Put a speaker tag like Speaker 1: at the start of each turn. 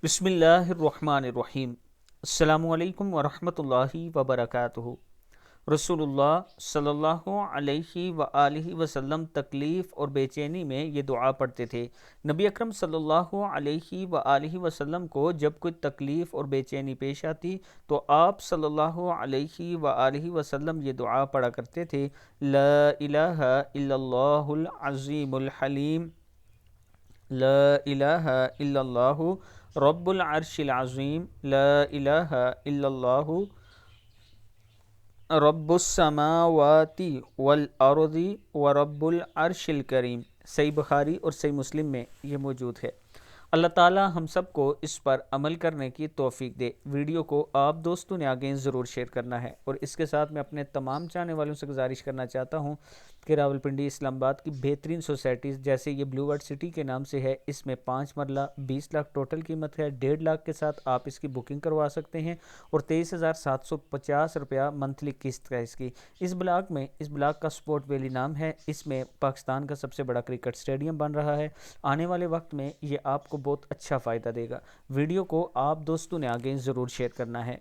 Speaker 1: بسم اللہ الرحمن الرحیم۔ السلام علیکم ورحمۃ اللہ وبرکاتہ۔ رسول اللہ صلی اللہ علیہ وآلہ وسلم تکلیف اور بے چینی میں یہ دعا پڑھتے تھے۔ نبی اکرم صلی اللہ علیہ وآلہ وسلم کو جب کوئی تکلیف اور بے چینی پیش آتی تو آپ صلی اللہ علیہ وآلہ وسلم یہ دعا پڑھا کرتے تھے: لا الہ الا اللہ العظیم الحلیم، لا الہ الا اللہ رب العرش العظیم، لا الہ الا اللہ رب السماوات والارض ورب العرش الکریم۔ صحیح بخاری اور صحیح مسلم میں یہ موجود ہے۔ اللہ تعالی ہم سب کو اس پر عمل کرنے کی توفیق دے۔ ویڈیو کو آپ دوستوں نے آگے ضرور شیئر کرنا ہے، اور اس کے ساتھ میں اپنے تمام چاہنے والوں سے گزارش کرنا چاہتا ہوں کہ راولپنڈی اسلام آباد کی بہترین سوسائٹیز جیسے یہ بلو ورڈ سٹی کے نام سے ہے، اس میں 5 مرلہ 20 لاکھ ٹوٹل قیمت ہے، 1.5 لاکھ کے ساتھ آپ اس کی بکنگ کروا سکتے ہیں، اور 23,750 روپیہ منتھلی قسط ہے اس کی۔ اس بلاک کا سپورٹ ویلی نام ہے۔ اس میں پاکستان کا سب سے بڑا کرکٹ سٹیڈیم بن رہا ہے۔ آنے والے وقت میں یہ آپ کو بہت اچھا فائدہ دے گا۔ ویڈیو کو آپ دوستوں نے آگے ضرور شیئر کرنا ہے۔